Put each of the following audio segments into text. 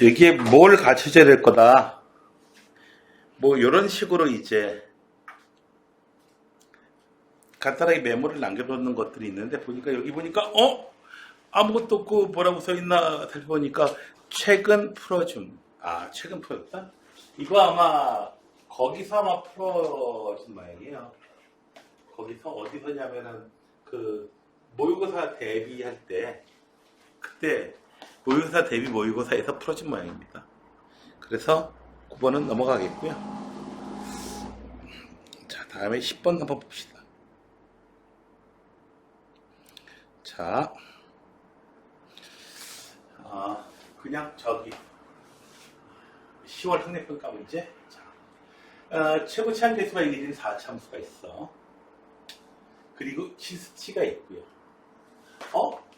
여기에 뭘 갖춰줘야 될 거다. 뭐 이런 식으로 이제 간단하게 메모를 남겨놓는 것들이 있는데, 보니까 여기 보니까 아무것도 없고 뭐라고 써있나 살펴보니까 최근 풀어줌. 최근 풀었다? 이거 아마 거기서 아마 풀어준 모양이에요. 거기서 어디서냐면은 그 모의고사 대비할 때, 그때 모의고사 대비 모의고사에서 풀어준 모양입니다. 그래서 9번은 넘어가겠고요. 자, 다음에 10번 한번 봅시다. 자, 그냥 저기 10월 학력평가 문제. 자, 최고 치한 개수가 1인 4참수가 있어. 그리고 치수치가 있고요.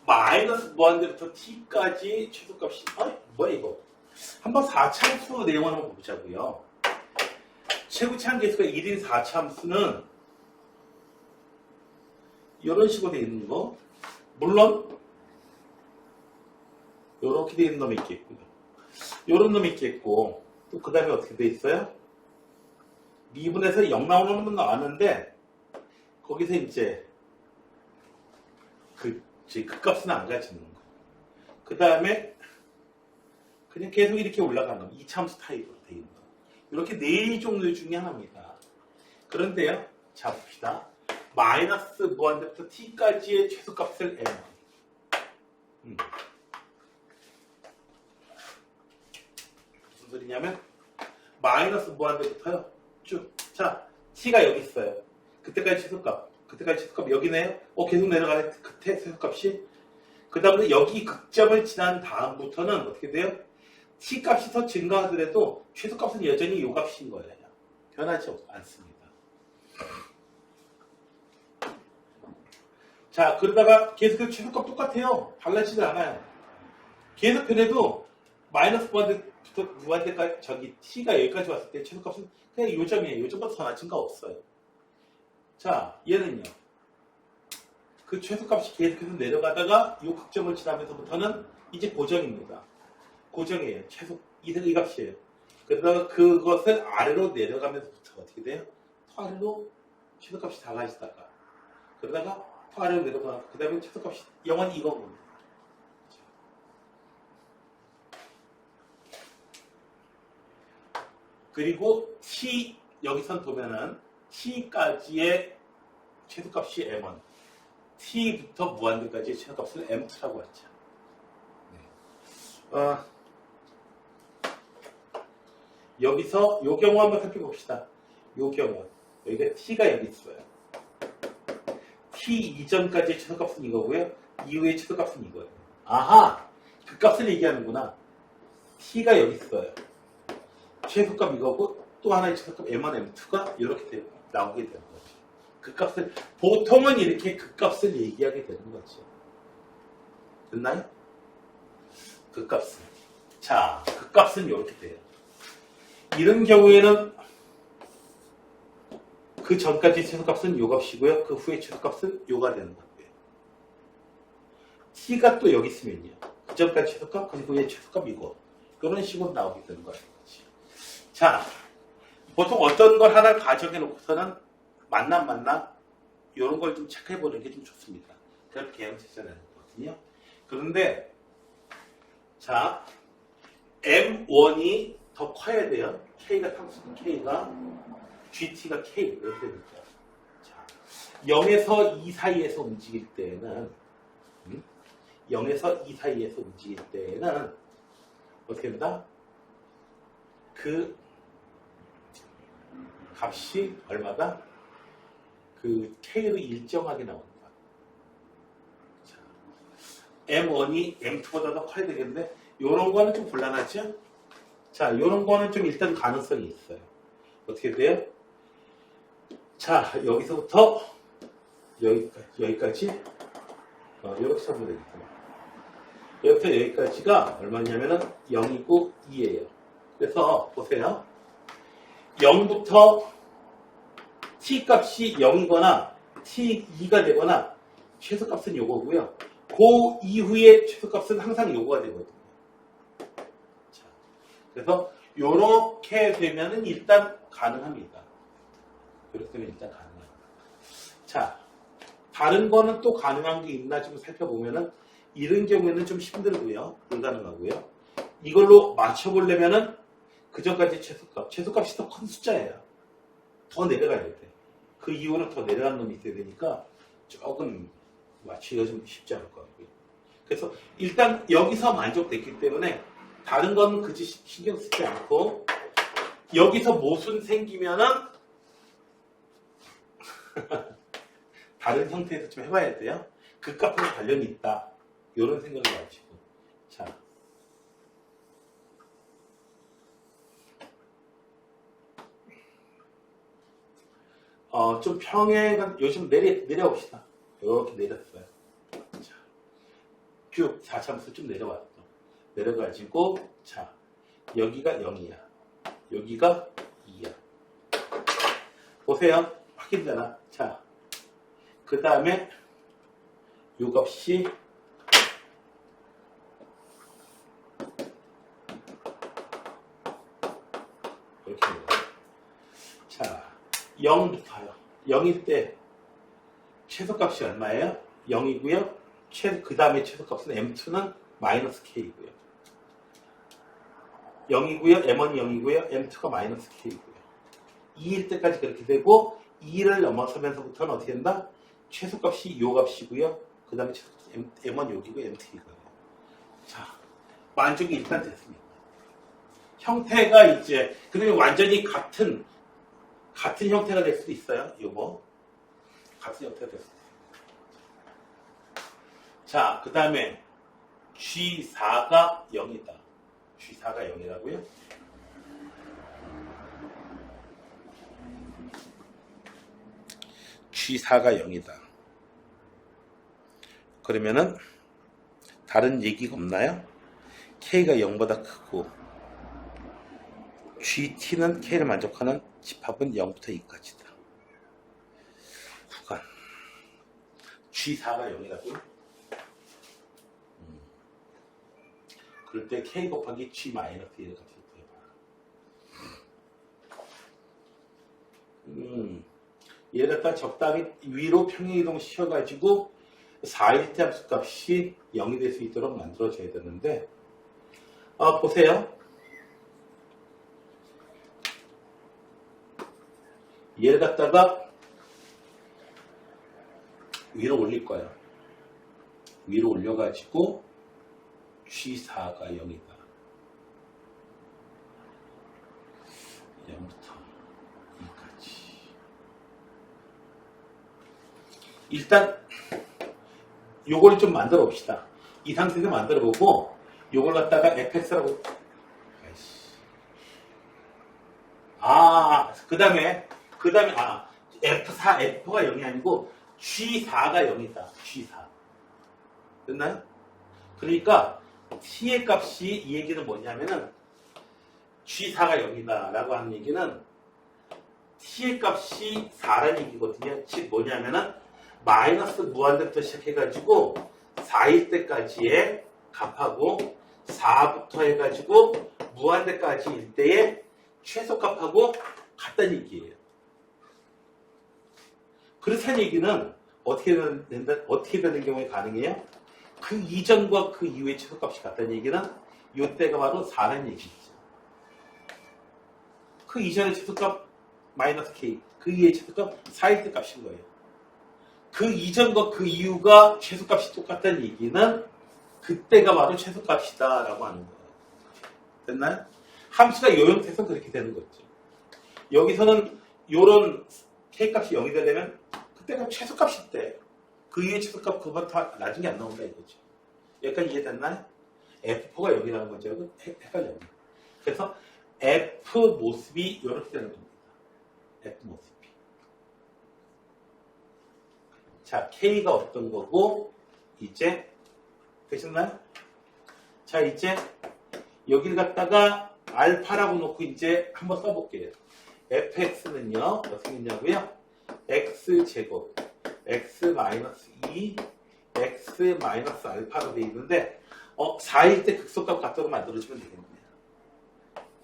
마이너스 무한대부터 t까지 최소값이 뭐야 이거? 한번 4참수 내용을 한번 보자고요. 최고 치한 개수가 1인 4참수는 이런 식으로 되어 있는 거. 물론 이렇게 되어 있는 놈이 있겠고요. 이런 놈이 있겠고, 또 그 다음에 어떻게 되어 있어요? 미분에서 0 나오는 놈은 나왔는데, 거기서 이제 그 값은 안 가지는 거. 그 다음에 그냥 계속 이렇게 올라가는 거. 2참수 타입으로 되어 있는 거. 이렇게 4 종류 중에 하나입니다. 그런데요, 자 봅시다. 마이너스 무한대부터 t까지의 최소값을 m. 무슨 소리냐면 마이너스 무한대부터요 쭉. 자, t가 여기 있어요. 그때까지 최소값. 그때까지 최소값 여기네요. 계속 내려가네. 그때 최소값이. 그 다음에 여기 극점을 지난 다음부터는 어떻게 돼요? t 값이 더 증가하더라도 최소값은 여전히 이 값인 거예요. 변하지 않습니다. 자, 그러다가 계속해서 최소값 똑같아요. 달라지지 않아요. 계속 변해도 마이너스 무한대까지 저기 t가 여기까지 왔을 때 최소값은 그냥 요 점이에요. 요 점보다 더 낮은 거 없어요. 자, 얘는요. 그 최소값이 계속해서 내려가다가 요 극점을 지나면서부터는 이제 고정입니다. 고정이에요. 최소 이 값이에요. 그러다가 그것을 아래로 내려가면서부터 어떻게 돼요? 더 아래로 최소값이 달라지다가, 그러다가 더 아래로 내려가다가, 그 다음에 최소값이 0은 이거입니다. 그리고 t 여기선 보면은 t까지의 최소값이 m1, t부터 무한대까지의 최소값을 m2라고 하죠. 여기서 요 경우 한번 살펴봅시다. 요 경우 여기가 t가 여기 있어요. t 이전까지의 최소값은 이거고요. 이후의 최소값은 이거예요. 아하! 그 값을 얘기하는구나. t가 여기 있어요. 최소값 이거고 또 하나의 최소값 m1, m2가 이렇게 나오게 되는 거죠. 그 값을 보통은 이렇게 그 값을 얘기하게 되는 거죠. 됐나요? 그 값은. 자, 그 값은 이렇게 돼요. 이런 경우에는 그 전까지 최소값은 요 값이고요. 그 후에 최소값은 요가 되는 거고요. t가 또 여기 있으면요. 그 전까지 최소값, 그 후에 최소값 이거. 이런 식으로 나오게 되는 거예요. 자, 보통 어떤 걸 하나 가정해 놓고서는 만남 이런 걸 좀 체크해 보는 게 좀 좋습니다. 그렇게 계획 제시하는 거거든요. 그런데 자, M1이 더 커야 돼요. K가 상수는 K가, GT가 K 이렇게 되니까. 자, 0에서 2 사이에서 움직일 때는 0에서 2 사이에서 움직일 때는 어떻게 된다? 그 값이 얼마다? 그 K로 일정하게 나옵니다. 자, M1이 M2보다 더 커야 되겠는데, 요런 거는 좀 곤란하죠? 자, 요런 거는 좀 일단 가능성이 있어요. 어떻게 돼요? 자, 여기서부터 여기까지 이렇게 잡으면 되겠구나. 여기서 여기까지가 얼마냐면은 0이고 2예요. 그래서 보세요. 0부터 t 값이 0이거나 t2가 되거나 최소값은 요거고요. 그 이후에 최소값은 항상 요거가 되거든요. 자, 그래서 요렇게 되면은 일단 가능합니다. 이렇게 되면 일단 가능해요. 자, 다른 거는 또 가능한 게 있나 좀 살펴보면은 이런 경우에는 좀 힘들고요. 불가능하고요. 이걸로 맞춰보려면은 그 전까지 최소값이 더 큰 숫자예요. 더 내려가야 돼. 그 이후로 더 내려가는 놈이 있어야 되니까 조금 맞추기가 좀 쉽지 않을 것 같고요. 그래서 일단 여기서 만족됐기 때문에 다른 건 그지 신경 쓰지 않고 여기서 모순 생기면은 다른 형태에서 좀 해봐야 돼요. 그 값하고 관련이 있다. 이런 생각을 가지고. 자. 좀 평행한, 요즘 내려봅시다. 이렇게 내렸어요. 자. 쭉 4차함수 좀 내려왔어. 내려가지고, 자. 여기가 0이야. 여기가 2야. 보세요. 확인되나? 자. 그 다음에 요 값이 이렇게 돼요. 자, 0부터요. 0일 때 최소값이 얼마예요? 0이고요. 그 다음에 최소값은 M2는 마이너스 K이고요. 0이고요. M1이 0이고요. M2가 마이너스 K이고요. 2일 때까지 그렇게 되고 2를 넘어서면서부터는 어떻게 된다? 최소값이 요 값이고요. 그 다음에 최소값이 M1 여기고 M2이고요. 자, 만족이 일단 됐습니다. 형태가 이제, 그러면 완전히 같은 형태가 될 수도 있어요. 요거. 같은 형태가 될 수도 있어요. 자, 그 다음에 G4가 0이다. G4가 0이라고요? G4가 0이다. 그러면은 다른 얘기가 없나요? K가 0보다 크고 GT는 K를 만족하는 집합은 0부터 2까지다. 구간 G4가 0이라고요? 그럴 때 K 곱하기 G 마이너스 1을 같이 구해봐라. 얘를 갖다 적당히 위로 평행이동 시켜가지고 4일대 함수값이 0이 될 수 있도록 만들어줘야 되는데 보세요. 얘를 갖다가 위로 올릴 거예요. 위로 올려가지고 G4가 0이다. 0부터 2까지. 일단 요걸 좀 만들어 봅시다. 이 상태에서 만들어 보고 요걸 갖다가 fx라고 그 다음에 F4, F가 0이 아니고 G4가 0이다. G4 됐나요? 그러니까 T의 값이 이 얘기는 뭐냐면은 G4가 0이다 라고 하는 얘기는 T의 값이 4라는 얘기거든요. 즉 뭐냐면은 마이너스 무한대부터 시작해가지고 4일 때까지의 값하고 4부터 해가지고 무한대까지일 때의 최소값하고 같다는 얘기예요. 그렇다는 얘기는 어떻게 되는 경우에 가능해요? 그 이전과 그 이후의 최소값이 같다는 얘기는 이때가 바로 4라는 얘기죠. 그 이전의 최소값 마이너스 K, 그 이후의 최소값 4일 때 값인 거예요. 그 이전과 그 이후가 최소값이 똑같다는 얘기는 그때가 바로 최소값이다 라고 하는 거예요. 됐나요? 함수가 요 형태에서 그렇게 되는 거죠. 여기서는 요런 K값이 0이 되려면 그때가 최소값일 때 그 이후의 최소값 그거보다 낮은 게 안 나온다 이거죠. 여기까지 이해됐나요? F4가 0이라는 거죠. 헷갈려요. 그래서 F 모습이 이렇게 되는 겁니다. F 모습이. 자, K가 어떤 거고 이제 되셨나요? 자, 이제 여기를 갖다가 알파라고 놓고 이제 한번 써볼게요. fx는요 어떻게 있냐고요? x제곱 x-2 x-알파로 되어 있는데 4일 때 극소값 갖도록 만들어주면 되겠네요.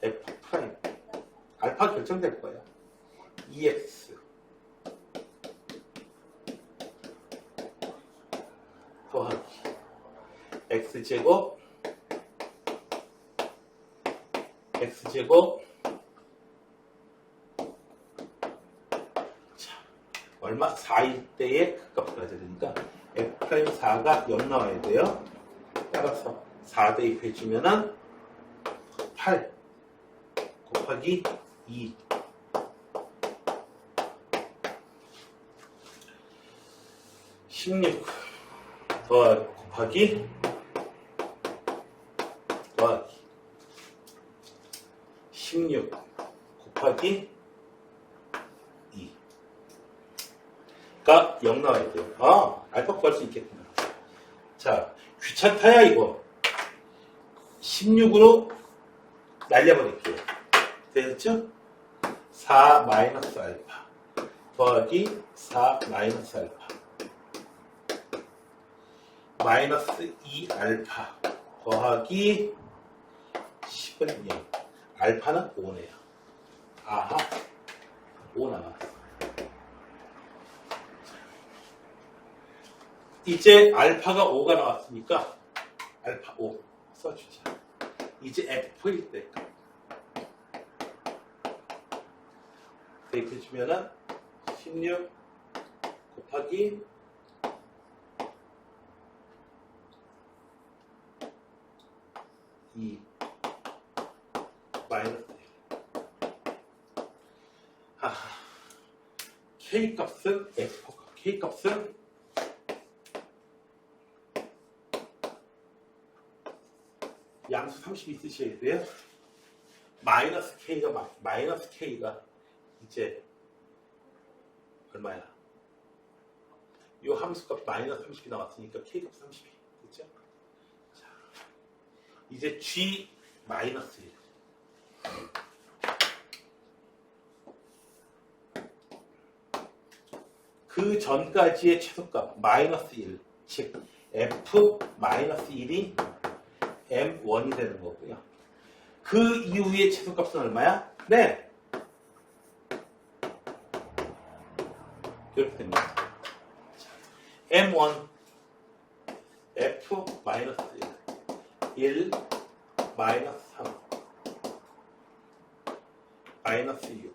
F 프라임 알파 결정될 거야. EX 더하기 X제곱 자, 얼마? 4일 때의 극값을 가져야 되니까 F'4가 0 나와야 돼요. 따라서 4 대입해주면은 8 곱하기 2 16 곱하기 16 곱하기 2가 0 나와야 돼요. 아, 알파 구할 수 있겠구나. 자, 귀찮다야 이거. 16으로 날려버릴게요. 되셨죠? 4 마이너스 알파 더하기 4 마이너스 알파 마이너스 2 알파 더하기 10은 0. 알파는 5네요. 아하, 5 나왔어. 이제 알파가 5가 나왔으니까 알파 5 써주자. 이제 F일 때 대입해주면은 16 곱하기 2 마이너스 1. K값은 F값. K값은 양수 30 있으셔야 돼요. 마이너스 K가 이제 얼마야? 이 함수값 마이너스 30이 나왔으니까 K값 30이 됐죠? 자, 이제 G 마이너스 1. 그 전까지의 최소값 마이너스 1, 즉 F 마이너스 1이 M1이 되는 거고요. 그 이후의 최소값은 얼마야? 네. 이렇게 됩니다. M1 F 마이너스 1 마이너스 3 마이너스 6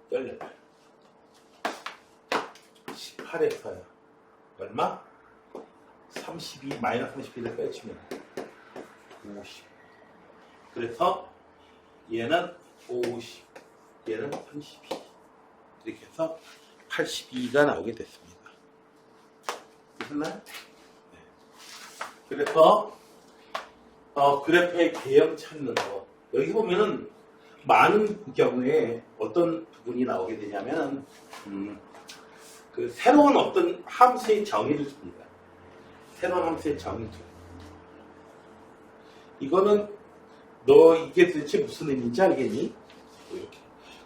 18 18에서요. 얼마? 32 마이너스 32를 빼주면 50. 그래서 얘는 50, 얘는 32. 이렇게 해서 82가 나오게 됐습니다. 되셨나요? 네. 그래서 그래프의 개형 찾는 거. 여기 보면은 많은 경우에 어떤 부분이 나오게 되냐면 그 새로운 어떤 함수의 정의를 줍니다. 새로운 함수의 정의 줘. 이거는 너 이게 도대체 무슨 의미인지 알겠니? 이렇게.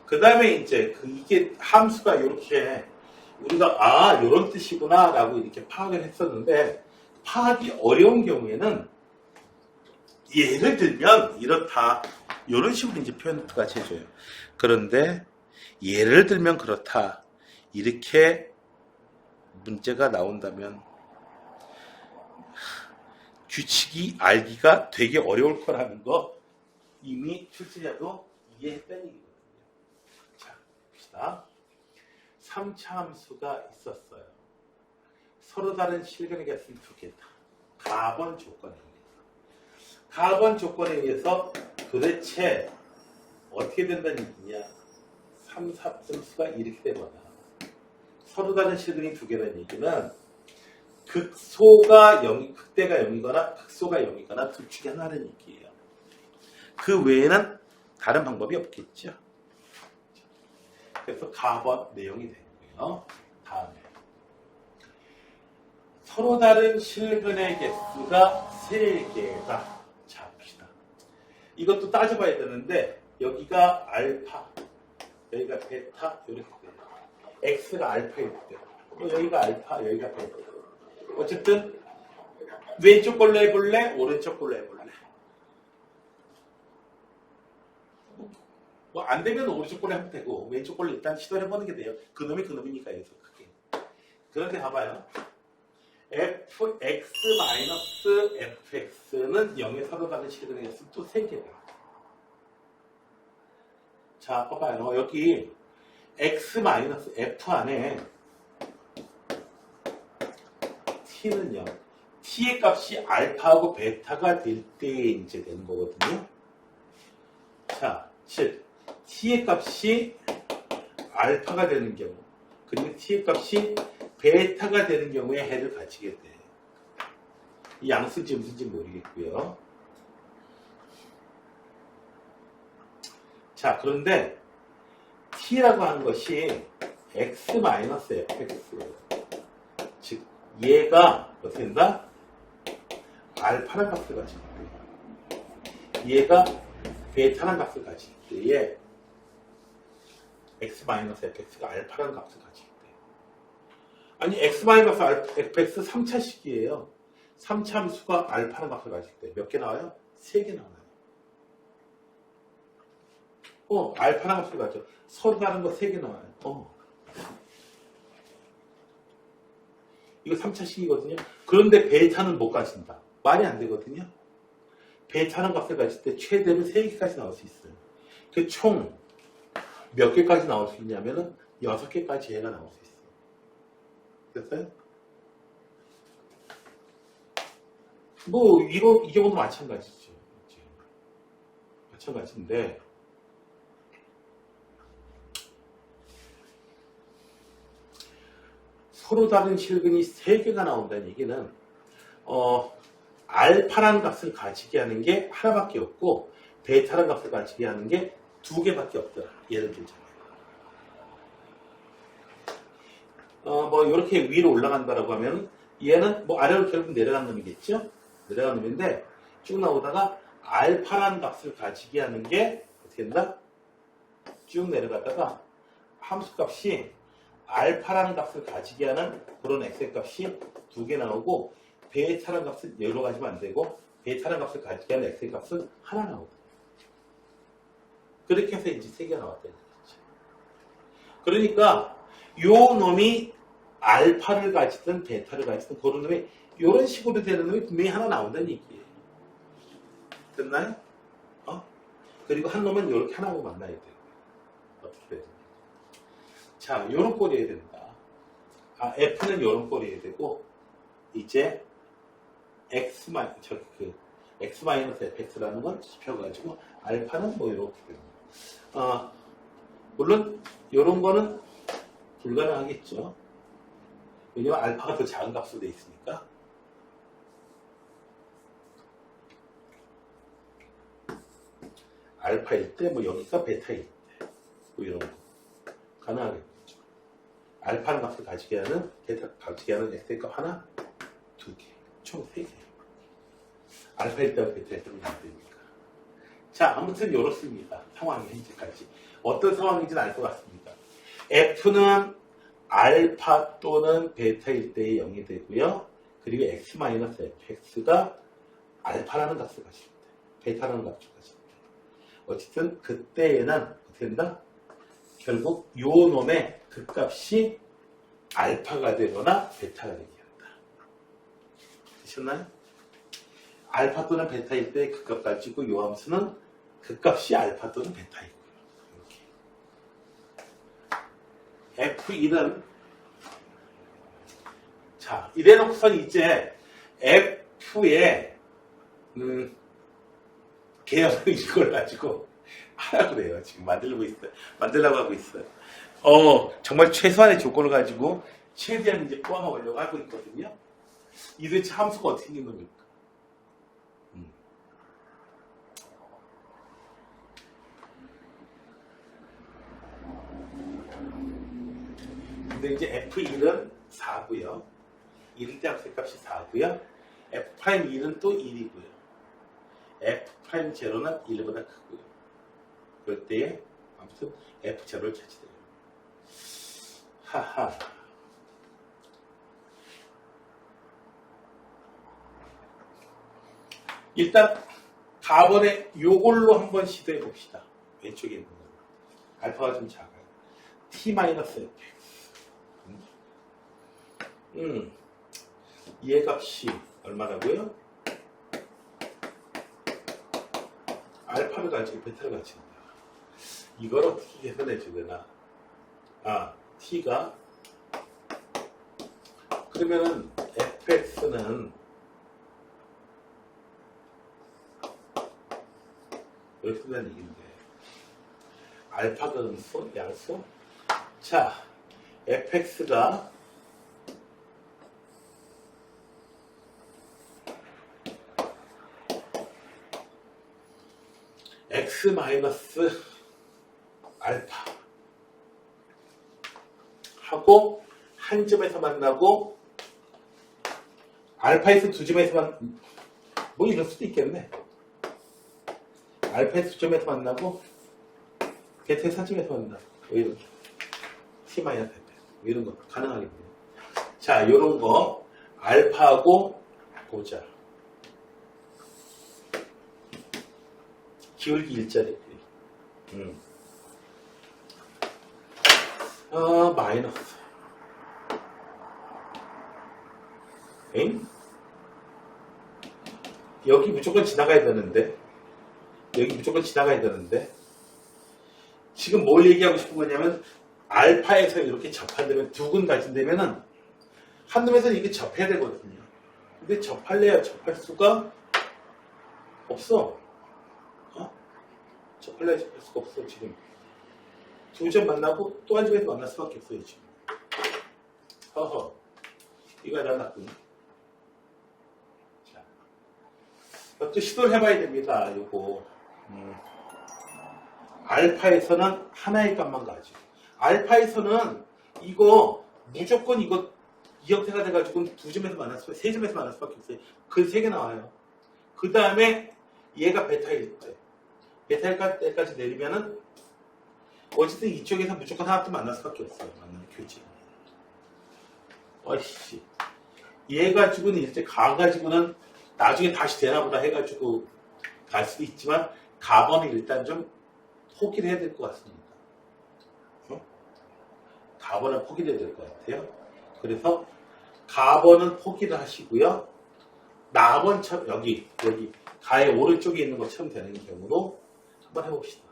그 다음에 이제 이게 함수가 이렇게 우리가 이런 뜻이구나 라고 이렇게 파악을 했었는데 파악이 어려운 경우에는 예를 들면 이렇다 이런 식으로 이제 표현까지 해줘요. 그런데 예를 들면 그렇다 이렇게 문제가 나온다면 규칙이 알기가 되게 어려울 거라는 거 이미 출제자도 이해했다는 얘기거든요. 자, 봅시다. 3차 함수가 있었어요. 서로 다른 실근의 개수는 두 개다. 가번 조건에 의해서. 가번 조건에 의해서 도대체 어떻게 된다는 얘기냐. 3, 4점수가 이렇게 되거나 서로 다른 실근이 두 개라는 얘기는 극소가 0, 극대가 0이거나 극소가 0이거나 둘 중에 하나라는 얘기예요. 그 외에는 다른 방법이 없겠죠. 그래서 가번 내용이 되고요. 다음에 서로 다른 실근의 개수가 3개다. 자, 봅시다. 이것도 따져봐야 되는데 여기가 알파, 여기가 베타 이렇게 돼요. X가 알파일 때 여기가 알파, 여기가 베타. 어쨌든 왼쪽 걸로 해볼래? 오른쪽 걸로 해볼래? 뭐 안 되면 오른쪽 골에 하면 되고 왼쪽 골을 일단 시도를 해보는 게 돼요. 그놈이 그놈이니까 여기서 크게. 그런데 봐봐요. fx-fx는 0에 서로가는 실근의 횟수 또 3개다. 자, 봐봐요. 여기 x-f 안에 t는요. t의 값이 알파하고 베타가 될 때 이제 되는 거거든요. 자, 즉 t의 값이 알파가 되는 경우 그리고 t의 값이 베타가 되는 경우에 해를 가지게 돼. 이 양수인지 무슨지 모르겠고요. 자, 그런데 t라고 하는 것이 x-fx 즉 얘가 어떻게 된다? 알파라는 값을 가지고 있고 얘가 베타라는 값을 가지고 있고 얘 x-fx가 알파라는 값을 가지고 있대요. 아니 x-fx 3차식이에요. 3차 함수가 알파라는 값을 가지고 있대요. 몇 개 나와요? 3개 나와요. 알파라는 값을 가져. 서로 다른 거 3개 나와요. 이거 3차식이거든요. 그런데 베타는 못 가진다. 말이 안 되거든요. 베타는 값을 가질 때 최대로 3개까지 나올 수 있어요. 그 총 몇 개까지 나올 수 있냐면은 6개까지 얘가 나올 수 있어요. 됐어요? 뭐 이 경우도 마찬가지죠. 마찬가지인데 서로 다른 실근이 3개가 나온다는 얘기는 알파라는 값을 가지게 하는 게 하나밖에 없고 베타라는 값을 가지게 하는 게 2개밖에 없더라. 예를 들자면 뭐 이렇게 위로 올라간다라고 하면 얘는 뭐 아래로 결국 내려간 놈이겠죠? 내려간 놈인데 쭉 나오다가 알파라는 값을 가지게 하는 게 어떻게 된다? 쭉 내려가다가 함수값이 알파라는 값을 가지게 하는 그런 x의 값이 2개 나오고 베타라는 값은 여기로 가지면 안 되고 베타라는 값을 가지게 하는 x의 값은 하나 나오거든요. 그렇게 해서 이제 3개가 나왔다는 거죠. 그러니까 요 놈이 알파를 가지든 베타를 가지든 그런 놈이 이런 식으로 되는 놈이 분명히 하나 나온다는 얘기예요. 됐나요? 그리고 한 놈은 이렇게 하나하고 만나야 돼요. 어떻게 돼야 돼요? 자, 요런 꼴이 해야 된다. F는 요런 꼴이 해야 되고, 이제, X-fx라는 걸 짚혀가지고, 알파는 뭐 이렇게 됩니다. 물론, 요런 거는 불가능하겠죠. 왜냐면 알파가 더 작은 값으로 되어 있으니까. 알파일 때, 뭐 여기가 베타일 때, 뭐 이런 거. 가능하겠죠. 알파는 값을 가지게 하는, 베타 가지게 하는 x의 값 하나, 2개, 총 3개. 알파일 때와 베타일 때는 안 되니까. 자, 아무튼 이렇습니다. 상황이 현재까지. 어떤 상황인지는 알 것 같습니다. F는 알파 또는 베타일 때에 0이 되고요. 그리고 x-fx가 알파라는 값을 가지고 있다. 베타라는 값을 가지고 있다. 어쨌든 그때에는 어떻게 된다? 결국 요 놈의 그 값이 알파가 되거나 베타가 되게 한다. 되셨나요? 알파 또는 베타일 때 그 값 가지고 요 함수는 그 값이 알파 또는 베타이고요. 이렇게. F1은 자, 이래놓고선 이제 F의 개혁을 이걸 가지고 하라고 그래요. 지금 만들려고 하고 있어요. 정말 최소한의 조건을 가지고 최대한 이제 포함하려고 하고 있거든요. 이 도대체 함수가 어떻게 생긴 겁니까? 근데 이제 F1은 4고요. 1일 때 함수의 값이 4고요. F'1은 또 1이고요. F'0는 1보다 크고요. 그럴 때에 아무튼 F0를 찾으래요. 하하. 일단 4번에 요걸로 한번 시도해 봅시다. 왼쪽에 있는 거. 알파가 좀 작아요. t-fx. 얘 값이 얼마라고요? 알파를 가지고 베타를 가지고 이걸 어떻게 계산해 주려나? t가 그러면은 fx는 여기서 난 얘기인데 알파가 음수, 양수? 자, fx가 x 마이너스 알파 하고 한 점에서 만나고 알파에서 두 점에서 뭐 이럴 수도 있겠네. 알파에서 두 점에서 만나고 베타에서 한 점에서 만나고 뭐 이런 t 마이너스 베타 뭐 이런 거 가능하겠네요. 자, 요런 거 알파하고 보자. 기울기 일자리. 마이너스. 여기 무조건 지나가야 되는데. 지금 뭘 얘기하고 싶은 거냐면, 알파에서 이렇게 접한다면, 두근 가진다면은, 한 놈에서 이게 접해야 되거든요. 근데 접할 수가 없어. 접할 수가 없어, 지금. 두 점 만나고 또 한 점에서 만날 수밖에 없어요, 지금. 이거 안 났군요. 자, 또 시도를 해봐야 됩니다, 요거. 알파에서는 하나의 값만 가지고. 알파에서는 이거, 무조건 이거, 이 형태가 돼가지고 두 점에서 세 점에서 만날 수밖에 없어요. 그 세 개 나와요. 그 다음에 얘가 베타일 때. 베타일 때까지 내리면은 어쨌든 이쪽에서 무조건 하나 또 만날 수밖에 없어요. 만나는 교지. 어이씨. 얘 가지고는 이제 가가지고는 나중에 다시 되나보다 해가지고 갈 수도 있지만 가번은 일단 좀 포기를 해야 될 것 같습니다. 가번은 포기를 해야 될 것 같아요. 그래서 가번은 포기를 하시고요. 나번처럼 여기 가의 오른쪽에 있는 것처럼 되는 경우로 한번 해봅시다.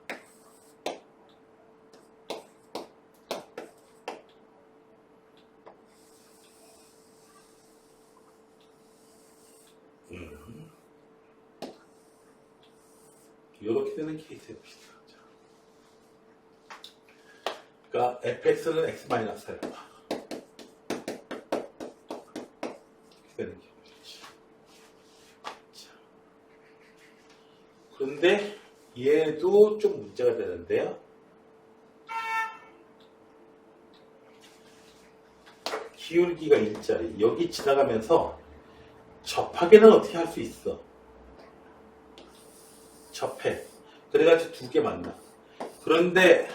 이렇게 되는 케이스 해봅시다. 그러니까 fx는 x-알파 이렇게 되는 경우겠지. 그런데 얘도 좀 문제가 되는데요. 기울기가 일자리 여기 지나가면서 접하기는 어떻게 할 수 있어? 접해. 그래가지고 두 개 만나. 그런데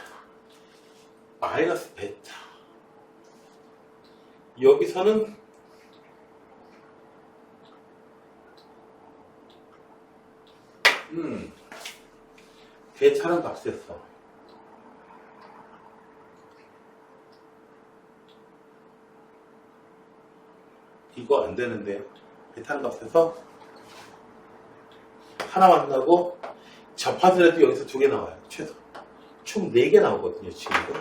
마이너스 베타. 여기서는 베타는 값이었어. 이거 안 되는데요. 베타는 값에서 하나 만나고 접하더라도 여기서 두 개 나와요. 최소. 총 4개 나오거든요, 지금도.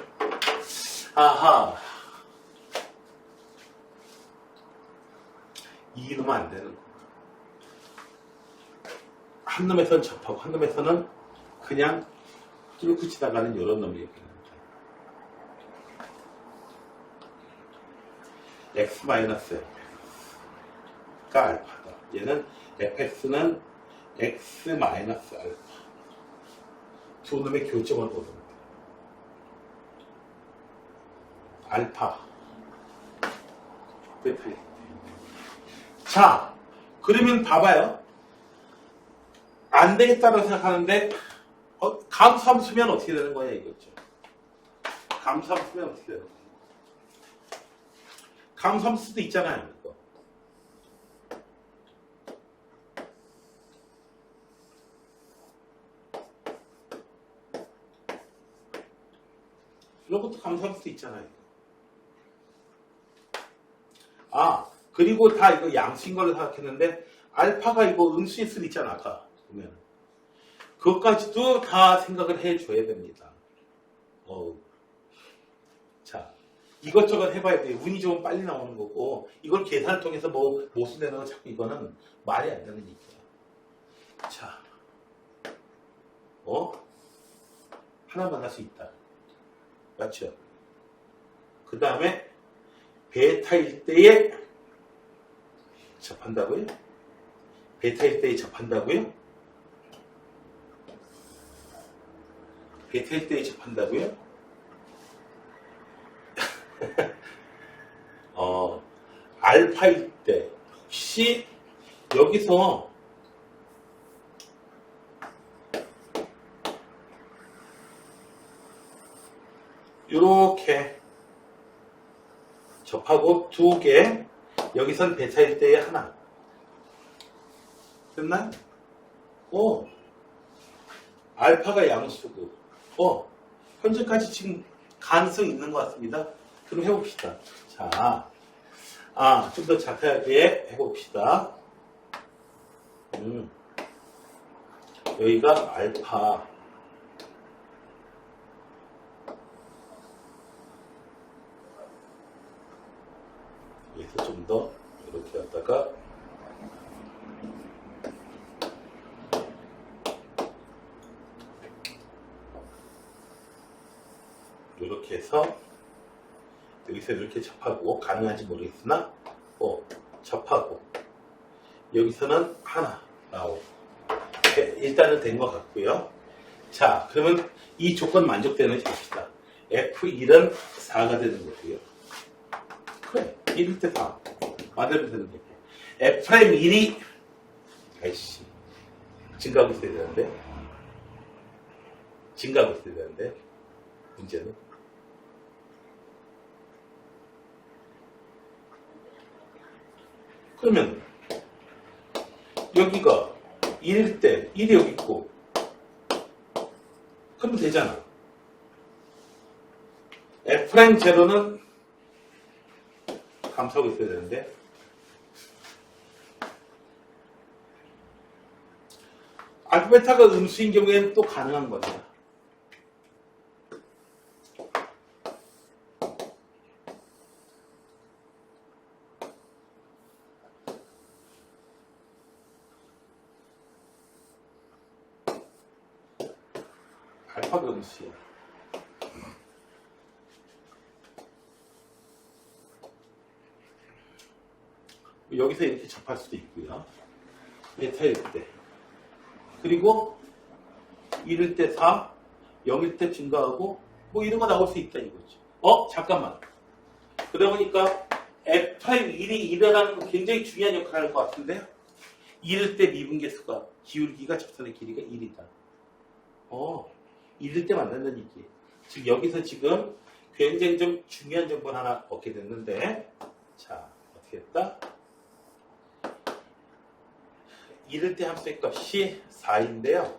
아하. 이 놈은 안 되는 거. 한 놈에서는 접하고, 한 놈에서는 그냥 뚫고 지나가는 이런 놈이겠습니다. x-fx가 알파다. 얘는 fx는 x-알파. 두 놈의 교점을 보는 거예요. 알파. 베타. 자, 그러면 봐봐요. 안 되겠다고 생각하는데, 감수함수면 어떻게 되는 거냐 이거죠. 감수함수면 어떻게 되는 거냐. 감수함수도 있잖아요, 이거. 이것도 감소할 수도 있잖아요. 아, 그리고 다 이거 양수인 걸로 생각했는데 알파가 이거 음수일 수도 있잖아. 아까 보면 그것까지도 다 생각을 해줘야 됩니다. 자, 이것저것 해봐야 돼요. 운이 좀 빨리 나오는 거고 이걸 계산을 통해서 뭐 모순되는 거 자꾸 이거는 말이 안 되는 얘기야. 자, 하나 만날 수 있다. 맞죠? 그 다음에 베타일 때에 접한다고요? 베타일 때에 접한다고요? 베타일 때에 접한다고요? 알파일 때 혹시 여기서 이렇게 접하고 두 개, 여기선 베타일 때에 하나. 됐나? 알파가 양수고, 현재까지 지금 가능성이 있는 것 같습니다. 그럼 해봅시다. 자, 좀 더 자세하게 해봅시다. 여기가 알파. 여기서 좀 더 이렇게 갖다가 이렇게 해서 여기서 이렇게 접하고 가능한지 모르겠으나 접하고 여기서는 하나 나오고 일단은 된 것 같고요. 자, 그러면 이 조건 만족되는지 봅시다. F1은 4가 되는 거고요. 그래, 1일 때 4 만들면 되는 거고 F'1이 아이씨 증가하고 있어야 되는데 문제는 그러면 여기가 1일 때 1이 여기 있고 그러면 되잖아. F'0는 감소하고 있어야 되는데 알파 베타가 음수인 경우에는 또 가능한 거죠. 알파가 음수야. 여기서 이렇게 접할 수도 있고요. 베타일 때. 그리고 1일 때 4, 0일 때 증가하고 뭐 이런 거 나올 수 있다 이거지. 잠깐만. 그러다 보니까 F'1이 일어나는 거 굉장히 중요한 역할을 할 것 같은데요. 1일 때 미분계수가 기울기가 접선의 길이가 1이다. 1일 때 만난다는 얘기. 즉 여기서 지금 굉장히 좀 중요한 정보를 하나 얻게 됐는데 자 어떻게 했다? 1일 때 함수의 값이 4인데요.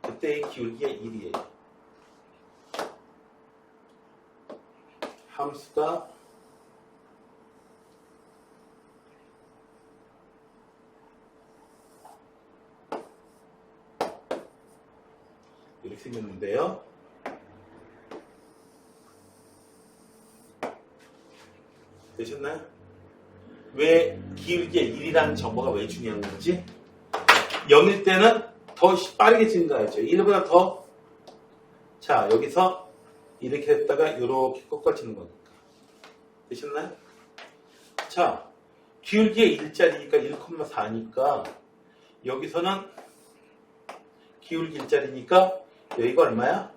그때의 기울기가 1이에요. 함수가 이렇게 생겼는데요. 되셨나요? 왜 기울기의 1이라는 정보가 왜 중요한 건지 0일 때는 더 빠르게 증가하죠. 1보다 더 자 여기서 이렇게 했다가 이렇게 꺾어지는 거니까 되셨나요? 자 기울기의 1짜리니까 1,4니까 여기서는 기울기 1짜리니까 여기가 얼마야?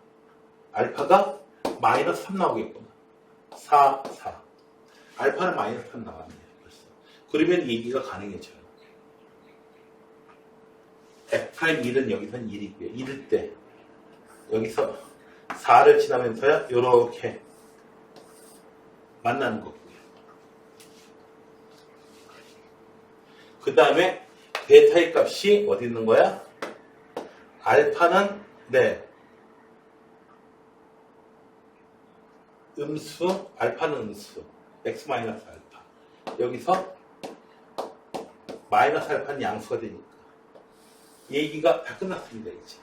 알파가 마이너스 3 나오겠구나. 4, 4 알파는 마이너스 3 나왔네요. 벌써. 그러면 얘기가 가능해져요. F'1은 여기선 1이고요. 1일 때 여기서 4를 지나면서야 이렇게 만나는 거고요. 그 다음에 베타의 값이 어디 있는 거야? 알파는 음수, 알파는 음수, x 마이너스 알파. 여기서 마이너스 알파는 양수가 되니까 얘기가 다 끝났습니다. 이제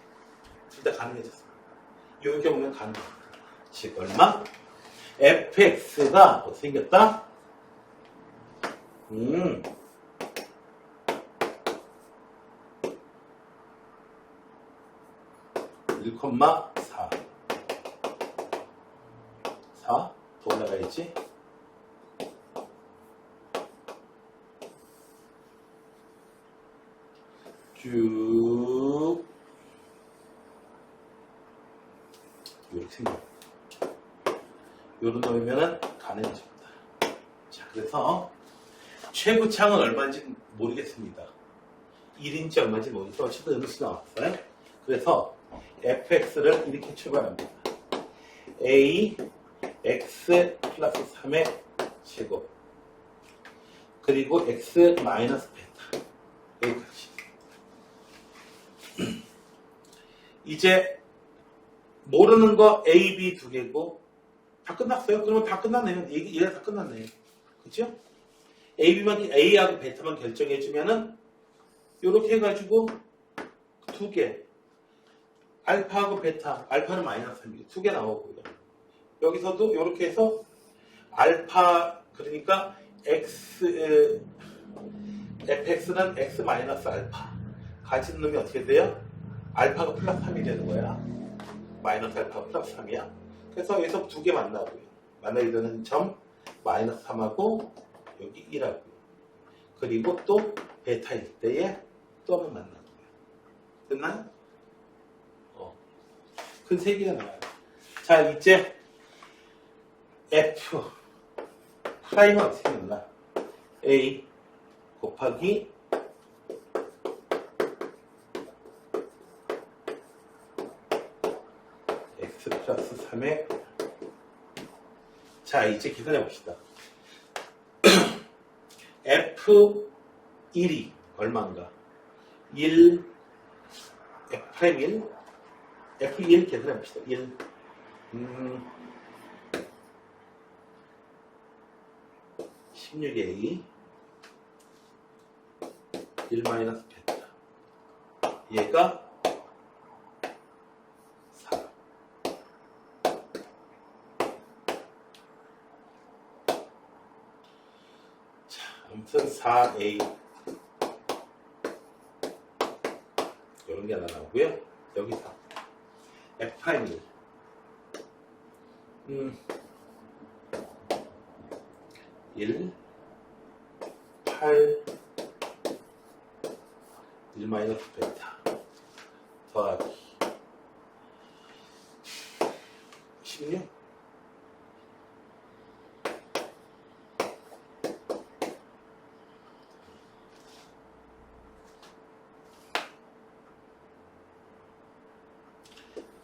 둘 다 가능해졌습니다. 이 경우는 가능합니다. 즉 얼마? fx가 어떻게 생겼다? 1,4 4 더 올라가야지. 쭉 이렇게 생겨. 요런 놈이면은 가능해집니다. 자, 그래서 최고창은 얼마인지 모르겠습니다. 1인치 얼마인지 모르겠어요. 어쨌든 음수 나왔어요. 그래서 fx를 이렇게 출발합니다. a x 플러스 3의 제곱 그리고 x 마이너스 베타 여기까지. 이제 모르는 거 a, b 두 개고 다 끝났어요. 그러면 다 끝났네요. 얘가 다 끝났네요. 그죠? A하고 베타만 결정해주면은 요렇게 해가지고 두 개 알파하고 베타, 알파는 마이너스 3이고 두 개 나오고요. 여기서도 요렇게 해서 알파 그러니까 fx는 x 마이너스 알파 가진 놈이 어떻게 돼요? 알파가 플러스 3이 되는 거야. 마이너스 알파가 플러스 3이야. 그래서 여기서 두 개 만나고요. 만나게 되는 점 마이너스 3하고 여기 1하고요. 그리고 또 베타일 때에 또 한번 만나고요. 됐나요? 큰 세 개가 나와요. 자, 이제 f 프라임은 어떻게 되나? a 곱하기 x 플러스 3의 자, 이제 계산해 봅시다. f1이 얼마인가? 1 f'1 f1 계산해 봅시다. 1 16a 1 마이너스 베타 얘가 4. 자, 아무튼 4a 이런 게 하나 나오고요. 여기 4 f'1 1 8 1 마이너스 베타 더하기 16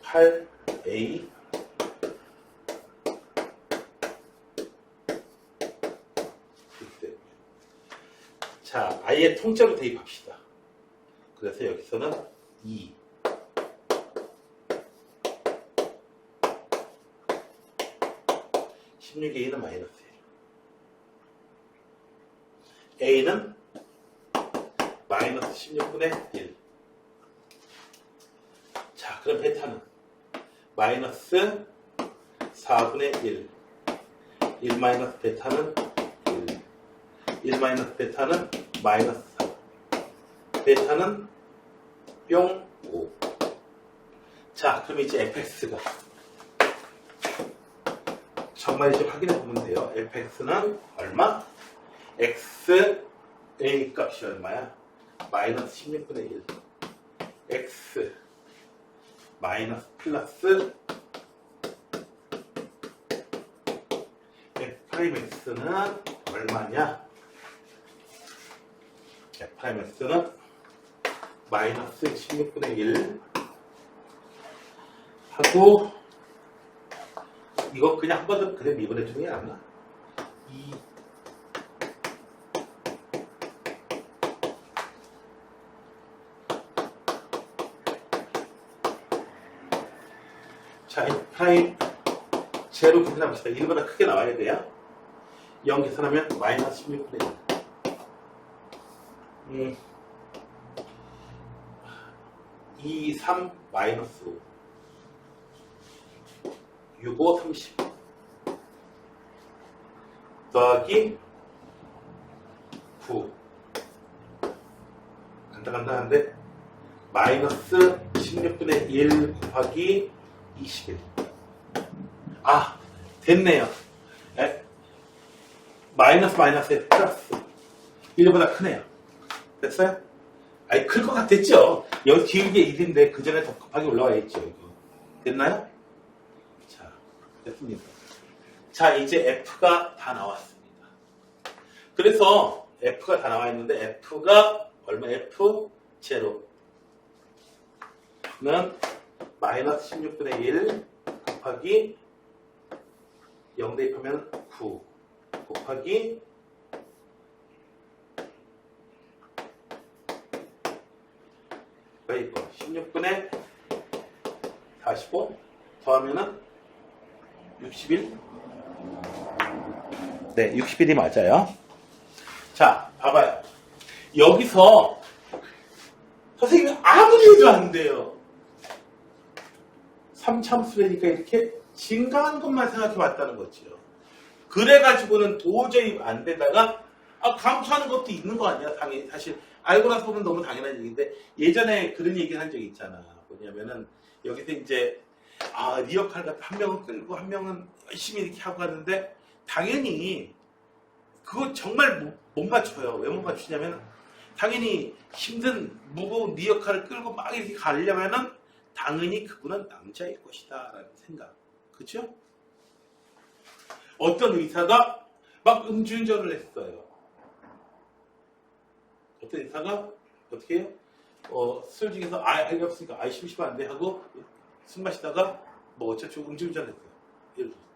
8a 자, 아예 통째로 대입합시다. 그래서 여기서는 2 16a는 마이너스예요. a는 마이너스 16분의 1. 자, 그럼 베타는 마이너스 4분의 1. 1 마이너스 베타는 1. 1 마이너스 베타는 마이너스 3. 베타는 뿅 5. 자, 그럼 이제 fx가 정말 이제 확인해 보면 돼요. fx는 얼마? x a 값이 얼마야? 마이너스 16분의 1. x 마이너스 플러스 f'x는 얼마냐? f'x는 마이너스 16분의 1 하고 이거 그냥 한 번 더 그냥 미분해 주는 게 낫나? 2 자, 프라임 제로 계산해봅시다. 1보다 크게 나와야 돼요. 0 계산하면 마이너스 16분의 1. 2, 3, 마이너스 5. 6, 5, 30. 더하기 9. 간단한데 마이너스 16분의 1 곱하기 21. 아, 됐네요. 마이너스 마이너스에 플러스 1보다 크네요. 됐어요? 아니, 클 것 같았죠? 여기 기울기 1인데 그 전에 더 급하게 올라와 있죠. 이거. 됐나요? 자, 됐습니다. 자, 이제 F가 다 나왔습니다. 그래서 F가 다 나와 있는데 F가 얼마? F 제로는 마이너스 16분의 1 곱하기 0 대입하면 9 곱하기 이거 16분의 45 더하면은 61. 네, 61이 맞아요. 자, 봐봐요. 여기서 선생님이 아무리 해도 안 돼요. 3참수라니까 이렇게 진강한 것만 생각해 봤다는 거죠. 그래가지고는 도저히 안 되다가 감수하는 것도 있는 거 아니야? 당연히 사실 알고 나서 보면 너무 당연한 얘기인데 예전에 그런 얘기 한 적이 있잖아. 뭐냐면은 여기서 이제 리어칼 같은 한 명은 끌고 한 명은 열심히 이렇게 하고 가는데 당연히 그거 정말 못 맞춰요. 왜 못 맞추냐면 당연히 힘든 무거운 리어칼을 끌고 막 이렇게 가려면은 당연히 그분은 남자일 것이다 라는 생각. 그렇죠? 어떤 의사가 막 음주운전을 했어요. 어떤 의사가 어떻게 해요? 술 중에서 알게 없으니까 심심하면 안 돼 하고 술 마시다가 뭐 어쩌고 음주운전 했어요. 예를 들어서.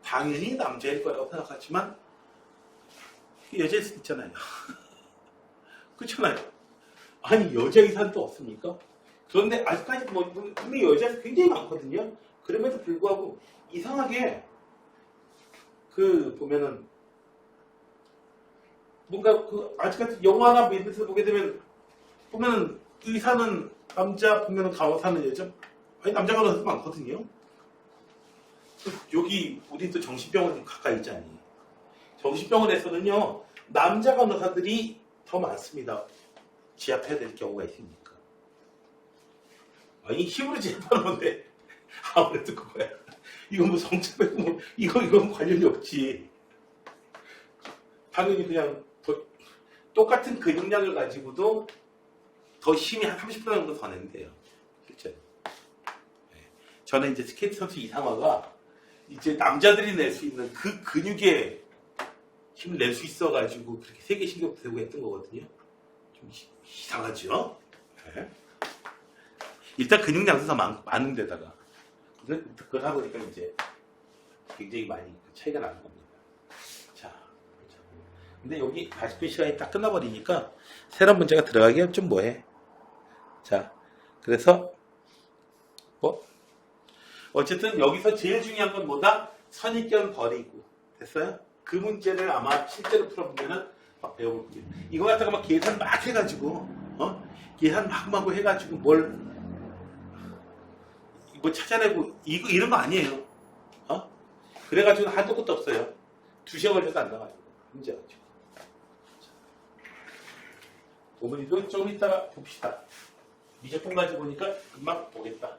당연히 남자일 거라고 생각하지만 여자일 수도 있잖아요. 그렇잖아요. 아니 여자 의사는 또 없습니까? 그런데 아직까지 분명히 여자는 굉장히 많거든요. 그럼에도 불구하고 이상하게 보면은 뭔가 아직까지 영화나 미드에서 보게 되면 보면은 의사는 남자 보면은 간호사는 여자 남자 간호사도 많거든요. 여기 우리 또 정신병원 가까이 있잖니. 정신병원에서는요 남자 간호사들이 더 많습니다. 지압해야 될 경우가 있으니까. 아니 힘으로 지압하는 건데 아무래도 그거야. 이건 뭐 성차별 이건 관련이 없지. 당연히 그냥 똑같은 근육량을 가지고도 더 힘이 한 30% 정도 더 낸대요. 실제로. 네. 저는 이제 스케이트 선수 이상화가 이제 남자들이 낼 수 있는 그 근육에 힘을 낼 수 있어가지고 그렇게 세계 신기록 되고 했던 거거든요. 좀 이상하죠? 네. 일단 근육량도 더 많은 데다가 그걸 하고 보니까 이제 굉장히 많이 차이가 나는 겁니다. 자, 근데 여기 40분 시간이 딱 끝나버리니까 새로운 문제가 들어가기가 좀 뭐해. 자, 그래서 어쨌든 여기서 제일 중요한 건 뭐다? 선입견 버리고. 됐어요? 그 문제를 아마 실제로 풀어보면은 막 배워볼 거예요. 이거 갖다가 막 계산 막 해가지고 계산 막 해가지고 뭐 찾아내고 이런 거 아니에요. 그래가지고 한도 끝도 없어요. 2시간 걸려서 안 나가지고 문제가지고. 어머니도 좀 이따가 봅시다. 미적분 가지고 보니까 금방 보겠다.